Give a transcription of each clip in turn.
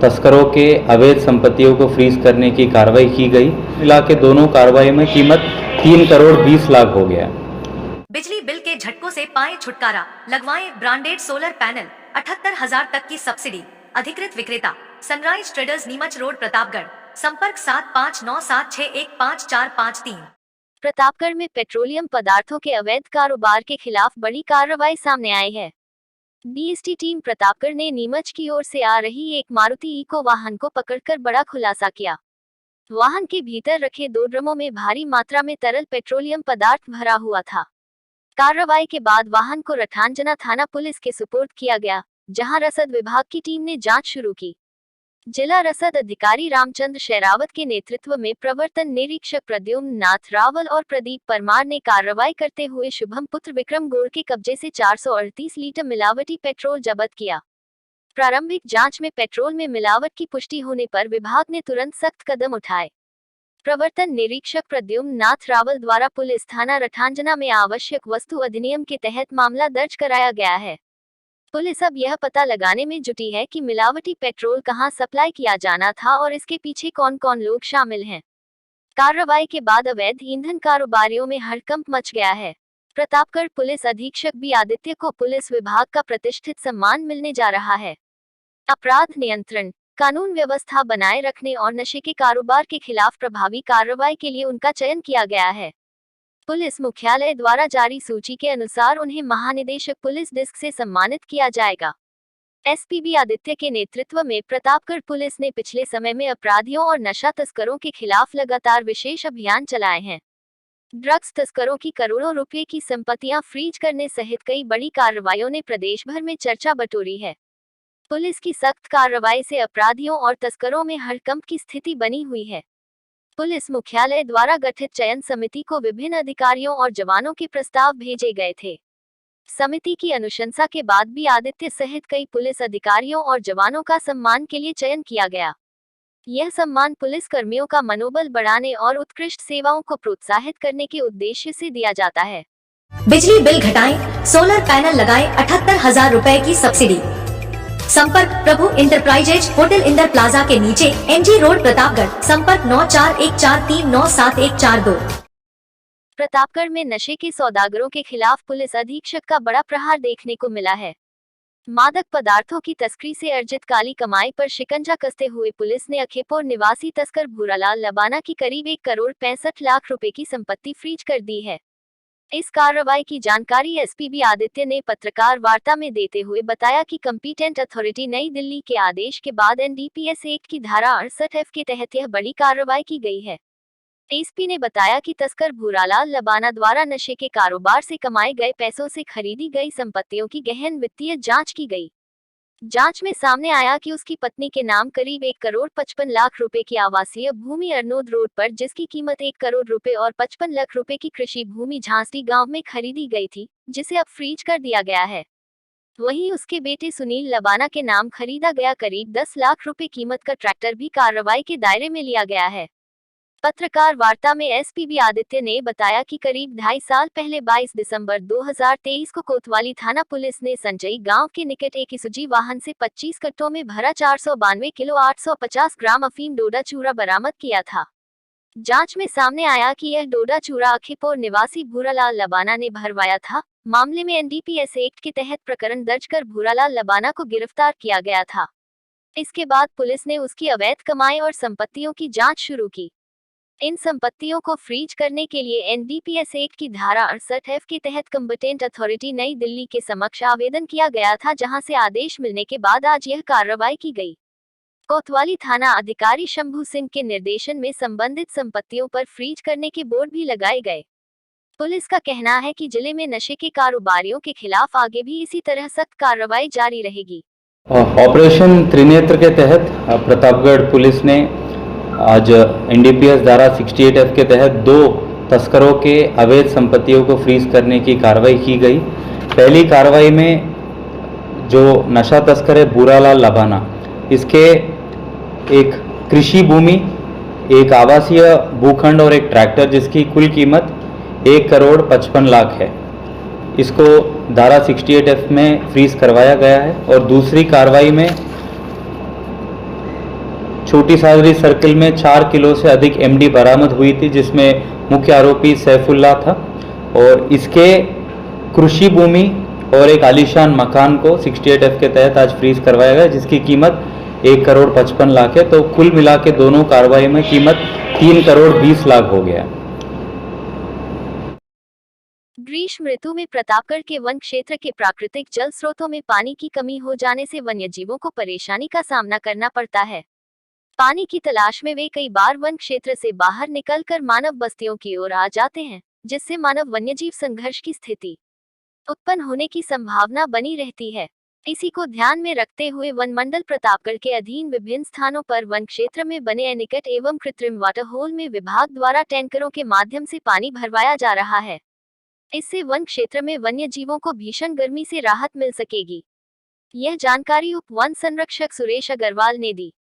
तस्करों के अवैध संपत्तियों को फ्रीज करने की कार्रवाई की गई। मिला के दोनों कार्रवाई में कीमत 3 करोड़ 20 लाख हो गया। बिजली बिल के झटकों से पाएं छुटकारा, लगवाएं ब्रांडेड सोलर पैनल, 78,000 तक की सब्सिडी। अधिकृत विक्रेता sunrise traders, Neemuch road, Pratapgarh. संपर्क 7597615453। प्रतापगढ़ में पेट्रोलियम पदार्थों के अवैध कारोबार के खिलाफ बड़ी कार्रवाई सामने आई है। बीएसटी टीम प्रतापगढ़ ने नीमच की ओर से आ रही एक मारुति इको वाहन को पकड़कर बड़ा खुलासा किया। वाहन के भीतर रखे 2 ड्रमों में भारी मात्रा में तरल पेट्रोलियम पदार्थ भरा हुआ था। कार्रवाई के बाद वाहन को रठांजना थाना पुलिस के सुपुर्द किया गया, जहां रसद विभाग की टीम ने जांच शुरू की। जिला रसद अधिकारी रामचंद्र शेरावत के नेतृत्व में प्रवर्तन निरीक्षक प्रद्युम्न नाथ रावल और प्रदीप परमार ने कार्रवाई करते हुए शुभम पुत्र विक्रम गोड़ के कब्जे से 438 लीटर मिलावटी पेट्रोल जब्त किया। प्रारंभिक जांच में पेट्रोल में मिलावट की पुष्टि होने पर विभाग ने तुरंत सख्त कदम उठाए। प्रवर्तन निरीक्षक प्रद्युम्न नाथ रावल द्वारा पुलिस थाना रठांजना में आवश्यक वस्तु अधिनियम के तहत मामला दर्ज कराया गया है। पुलिस अब यह पता लगाने में जुटी है कि मिलावटी पेट्रोल कहां सप्लाई किया जाना था और इसके पीछे कौन कौन लोग शामिल हैं। कार्रवाई के बाद अवैध ईंधन कारोबारियों में हड़कंप मच गया है। प्रतापगढ़ पुलिस अधीक्षक बी आदित्य को पुलिस विभाग का प्रतिष्ठित सम्मान मिलने जा रहा है। अपराध नियंत्रण, कानून व्यवस्था बनाए रखने और नशे के कारोबार के खिलाफ प्रभावी कार्रवाई के लिए उनका चयन किया गया है। पुलिस मुख्यालय द्वारा जारी सूची के अनुसार उन्हें महानिदेशक पुलिस डिस्क से सम्मानित किया जाएगा। एसपी बी आदित्य के नेतृत्व में प्रतापगढ़ पुलिस ने पिछले समय में अपराधियों और नशा तस्करों के खिलाफ लगातार विशेष अभियान चलाए हैं। ड्रग्स तस्करों की करोड़ों रुपए की संपत्तियां फ्रीज करने सहित कई बड़ी कार्रवाइयों ने प्रदेश भर में चर्चा बटोरी है। पुलिस की सख्त कार्रवाई से अपराधियों और तस्करों में हड़कंप की स्थिति बनी हुई है। पुलिस मुख्यालय द्वारा गठित चयन समिति को विभिन्न अधिकारियों और जवानों के प्रस्ताव भेजे गए थे। समिति की अनुशंसा के बाद भी आदित्य सहित कई पुलिस अधिकारियों और जवानों का सम्मान के लिए चयन किया गया। यह सम्मान पुलिस कर्मियों का मनोबल बढ़ाने और उत्कृष्ट सेवाओं को प्रोत्साहित करने के उद्देश्य से दिया जाता है। बिजली बिल घटाएं, सोलर पैनल लगाएं, 78,000 रुपए की सब्सिडी। संपर्क प्रभु इंटरप्राइजेज, होटल इंदर प्लाजा के नीचे, एमजी रोड, प्रतापगढ़। संपर्क 9414397142। प्रतापगढ़ में नशे के सौदागरों के खिलाफ पुलिस अधीक्षक का बड़ा प्रहार देखने को मिला है। मादक पदार्थों की तस्करी से अर्जित काली कमाई पर शिकंजा कसते हुए पुलिस ने अखेपुर निवासी तस्कर भूरालाल लबाना की करीब 1 करोड़ 65 लाख रुपए की संपत्ति फ्रीज कर दी है। इस कार्रवाई की जानकारी एसपी बी आदित्य ने पत्रकार वार्ता में देते हुए बताया कि कंपीटेंट अथॉरिटी नई दिल्ली के आदेश के बाद एनडीपीएस एक्ट की धारा 68F के तहत यह बड़ी कार्रवाई की गई है। एसपी ने बताया कि तस्कर भूरालाल लबाना द्वारा नशे के कारोबार से कमाए गए पैसों से खरीदी गई संपत्तियों की गहन वित्तीय जांच की गई। जांच में सामने आया कि उसकी पत्नी के नाम करीब 1 करोड़ 55 लाख रुपए की आवासीय भूमि अरनोद रोड पर, जिसकी कीमत 1 करोड़ रुपए और 55 लाख रुपए की कृषि भूमि झांसी गांव में खरीदी गई थी, जिसे अब फ्रीज कर दिया गया है। वहीं उसके बेटे सुनील लबाना के नाम खरीदा गया करीब 10 लाख रुपए कीमत का ट्रैक्टर भी कार्रवाई के दायरे में लिया गया है। पत्रकार वार्ता में एसपी बी आदित्य ने बताया कि करीब 2.5 साल पहले 22 दिसंबर 2023 को कोतवाली थाना पुलिस ने संजई गांव के निकट एक इसुजी वाहन से 25 कट्टों में भरा 492 किलो 850 ग्राम अफीम डोडा चूरा बरामद किया था। जांच में सामने आया कि यह डोडा चूरा अखेपुर निवासी भूरालाल लबाना ने भरवाया था। मामले में एनडीपीएस एक्ट के तहत प्रकरण दर्ज कर भूरालाल लबाना को गिरफ्तार किया गया था। इसके बाद पुलिस ने उसकी अवैध कमाई और संपत्तियों की जाँच शुरू की। इन संपत्तियों को फ्रीज करने के लिए एनडीपीएस एक्ट की धारा 68F के तहत कंपीटेंट अथॉरिटी नई दिल्ली के समक्ष आवेदन किया गया था, जहां से आदेश मिलने के बाद आज यह कार्रवाई की गई। कोतवाली थाना अधिकारी शंभू सिंह के निर्देशन में संबंधित संपत्तियों पर फ्रीज करने के बोर्ड भी लगाए गए। पुलिस का कहना है कि जिले में नशे के कारोबारियों के खिलाफ आगे भी इसी तरह सख्त कार्रवाई जारी रहेगी। ऑपरेशन त्रिनेत्र के तहत प्रतापगढ़ पुलिस ने आज एनडीपीएस धारा 68F के तहत 2 तस्करों के अवैध संपत्तियों को फ्रीज करने की कार्रवाई की गई। पहली कार्रवाई में जो नशा तस्कर है भूरालाल लबाना, इसके एक कृषि भूमि, एक आवासीय भूखंड और एक ट्रैक्टर जिसकी कुल कीमत 1 करोड़ 55 लाख है, इसको धारा 68F में फ्रीज करवाया गया है। और दूसरी कार्रवाई में छोटी सादरी सर्किल में 4 किलो से अधिक एमडी बरामद हुई थी, जिसमें मुख्य आरोपी सैफुल्लाह था। और इसके कृषि भूमि और एक आलीशान मकान को 68F के तहत आज फ्रीज करवाया गया, जिसकी कीमत 1,55,00,000 है। तो कुल मिला के दोनों कार्रवाई में कीमत 3,20,00,000 हो गया। ग्रीष्म ऋतु में प्रतापगढ़ के वन क्षेत्र के प्राकृतिक जल स्रोतों में पानी की कमी हो जाने से वन्यजीवों को परेशानी का सामना करना पड़ता है। पानी की तलाश में वे कई बार वन क्षेत्र से बाहर निकलकर मानव बस्तियों की ओर आ जाते हैं, जिससे मानव वन्यजीव संघर्ष की स्थिति उत्पन्न होने की संभावना बनी रहती है। इसी को ध्यान में रखते हुए वन मंडल प्रतापगढ़ के अधीन विभिन्न स्थानों पर वन क्षेत्र में बने एनीकट एवं कृत्रिम वाटर होल में विभाग द्वारा टैंकरों के माध्यम से पानी भरवाया जा रहा है। इससे वन क्षेत्र में वन्य जीवों को भीषण गर्मी से राहत मिल सकेगी। यह जानकारी उप वन संरक्षक सुरेश अग्रवाल ने दी।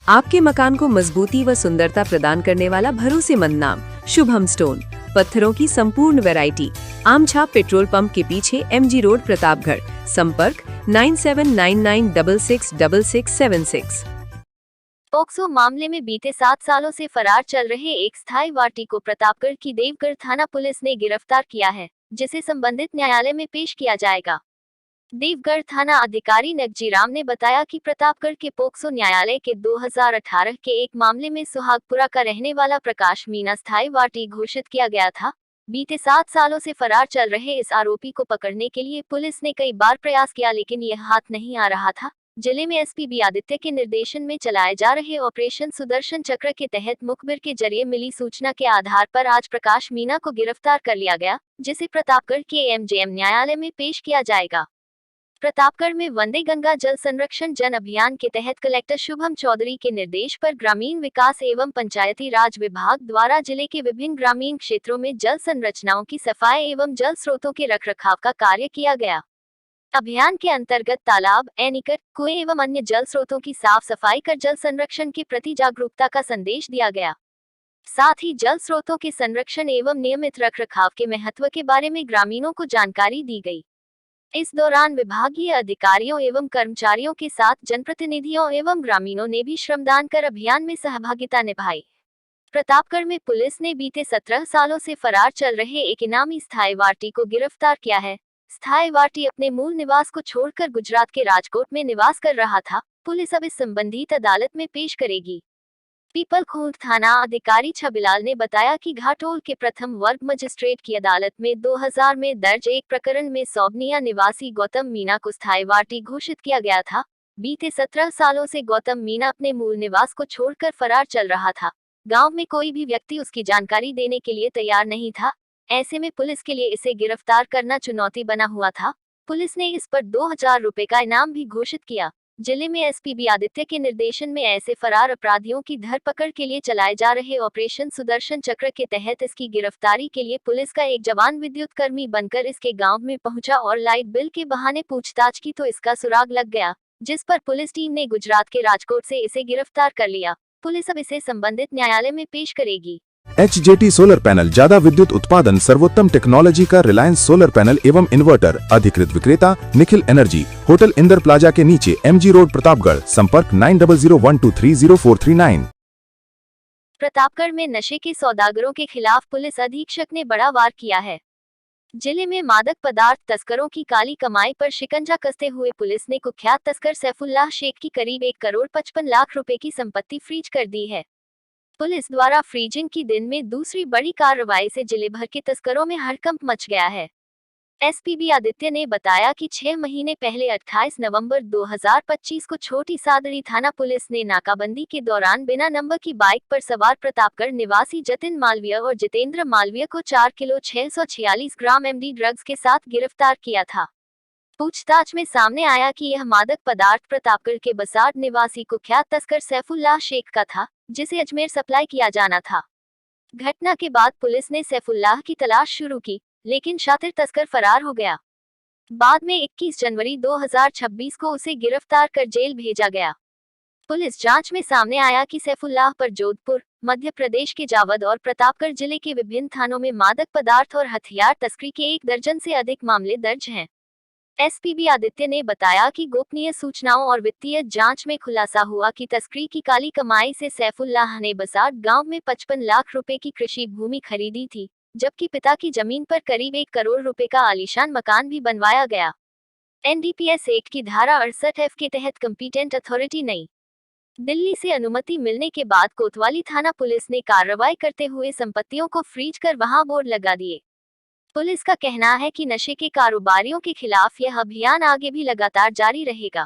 आपके मकान को मजबूती व सुंदरता प्रदान करने वाला भरोसेमंद नाम शुभम स्टोन। पत्थरों की संपूर्ण वैरायटी, आमछाप पेट्रोल पंप के पीछे, MG रोड, प्रतापगढ़। संपर्क 9799666676। पोक्सो मामले में बीते 7 सालों से फरार चल रहे एक स्थायी वार्टी को प्रतापगढ़ की देवगढ़ थाना पुलिस ने गिरफ्तार किया है, जिसे संबंधित न्यायालय में पेश किया जाएगा। देवगढ़ थाना अधिकारी नगजीराम ने बताया कि प्रतापगढ़ के पोक्सो न्यायालय के 2018 के एक मामले में सुहागपुरा का रहने वाला प्रकाश मीणा स्थायी वार्टी घोषित किया गया था। बीते 7 सालों से फरार चल रहे इस आरोपी को पकड़ने के लिए पुलिस ने कई बार प्रयास किया, लेकिन यह हाथ नहीं आ रहा था। जिले में SP बी आदित्य के निर्देशन में चलाए जा रहे ऑपरेशन सुदर्शन चक्र के तहत मुखबिर के जरिए मिली सूचना के आधार पर आज प्रकाश मीणा को गिरफ्तार कर लिया गया, जिसे प्रतापगढ़ के MJM न्यायालय में पेश किया जाएगा। प्रतापगढ़ में वंदे गंगा जल संरक्षण जन अभियान के तहत कलेक्टर शुभम चौधरी के निर्देश पर ग्रामीण विकास एवं पंचायती राज विभाग द्वारा जिले के विभिन्न ग्रामीण क्षेत्रों में जल संरचनाओं की सफाई एवं जल स्रोतों के रखरखाव का कार्य किया गया। अभियान के अंतर्गत तालाब, एनीकट, कुएं एवं अन्य जल स्रोतों की साफ सफाई कर जल संरक्षण के प्रति जागरूकता का संदेश दिया गया। साथ ही जल स्रोतों के संरक्षण एवं नियमित रखरखाव के महत्व के बारे में ग्रामीणों को जानकारी दी गई। इस दौरान विभागीय अधिकारियों एवं कर्मचारियों के साथ जनप्रतिनिधियों एवं ग्रामीणों ने भी श्रमदान कर अभियान में सहभागिता निभाई। प्रतापगढ़ में पुलिस ने बीते 17 सालों से फरार चल रहे एक इनामी स्थायी वार्टी को गिरफ्तार किया है। स्थायी वार्टी अपने मूल निवास को छोड़कर गुजरात के राजकोट में निवास कर रहा था। पुलिस अब इस संबंधित अदालत में पेश करेगी। पीपलखूंट थाना अधिकारी छबिलाल ने बताया कि घाटोल के प्रथम वर्ग मजिस्ट्रेट की अदालत में 2000 में दर्ज एक प्रकरण में सौगनिया निवासी गौतम मीणा को स्थायी वार्टी घोषित किया गया था। बीते 17 सालों से गौतम मीणा अपने मूल निवास को छोड़कर फरार चल रहा था। गांव में कोई भी व्यक्ति उसकी जानकारी देने के लिए तैयार नहीं था। ऐसे में पुलिस के लिए इसे गिरफ्तार करना चुनौती बना हुआ था। पुलिस ने इस पर 2000 रुपए का इनाम भी घोषित किया। जिले में SP बी आदित्य के निर्देशन में ऐसे फरार अपराधियों की धरपकड़ के लिए चलाए जा रहे ऑपरेशन सुदर्शन चक्र के तहत इसकी गिरफ्तारी के लिए पुलिस का एक जवान विद्युत कर्मी बनकर इसके गांव में पहुंचा और लाइट बिल के बहाने पूछताछ की तो इसका सुराग लग गया, जिस पर पुलिस टीम ने गुजरात के राजकोट से इसे गिरफ्तार कर लिया। पुलिस अब इसे संबंधित न्यायालय में पेश करेगी। HJT सोलर पैनल, ज्यादा विद्युत उत्पादन, सर्वोत्तम टेक्नोलॉजी का रिलायंस सोलर पैनल एवं इन्वर्टर। अधिकृत विक्रेता Nikhil energy, hotel Inder plaza के नीचे, MG रोड, प्रतापगढ़। संपर्क 9001230439। प्रतापगढ़ में नशे के सौदागरों के खिलाफ पुलिस अधीक्षक ने बड़ा वार किया है। जिले में मादक पदार्थ तस्करों की काली कमाई पर शिकंजा कसते हुए पुलिस ने कुख्यात तस्कर सैफुल्लाह शेख की करीब 1,55,00,000 रुपए की संपत्ति फ्रीज कर दी है। पुलिस द्वारा फ्रीजिंग की दिन में दूसरी बड़ी कार्रवाई से जिले भर के तस्करों में हड़कंप मच गया है। SP बी आदित्य ने बताया कि 6 महीने पहले 28 नवंबर 2025 को छोटी सादड़ी थाना पुलिस ने नाकाबंदी के दौरान बिना नंबर की बाइक पर सवार प्रतापगढ़ निवासी जतिन मालवीय और जितेंद्र मालवीय को 4 किलो 646 ग्राम MD ड्रग्स के साथ गिरफ्तार किया था। पूछताछ में सामने आया कि यह मादक पदार्थ प्रतापगढ़ के बसाड़ निवासी कुख्यात तस्कर सैफुल्लाह शेख का था, जिसे अजमेर सप्लाई किया जाना था। घटना के बाद पुलिस ने सैफुल्लाह की तलाश शुरू की, लेकिन शातिर तस्कर फरार हो गया। बाद में 21 जनवरी 2026 को उसे गिरफ्तार कर जेल भेजा गया। पुलिस जांच में सामने आया कि सैफुल्लाह पर जोधपुर, मध्य प्रदेश के जावद और प्रतापगढ़ जिले के विभिन्न थानों में मादक पदार्थ और हथियार तस्करी के 1 दर्जन से अधिक मामले दर्ज हैं। एसपीबी आदित्य ने बताया कि गोपनीय सूचनाओं और वित्तीय जांच में खुलासा हुआ कि तस्करी की काली कमाई से सैफुल्लाह ने बसाड गांव में 55 लाख रुपए की कृषि भूमि खरीदी थी, जबकि पिता की जमीन पर करीब 1 करोड़ रुपए का आलीशान मकान भी बनवाया गया। एनडीपीएस एक्ट की धारा 68F के तहत कंपीटेंट अथॉरिटी नई दिल्ली से अनुमति मिलने के बाद कोतवाली थाना पुलिस ने कार्रवाई करते हुए संपत्तियों को फ्रीज कर वहां बोर्ड लगा दिए। पुलिस का कहना है कि नशे के कारोबारियों के खिलाफ यह अभियान आगे भी लगातार जारी रहेगा।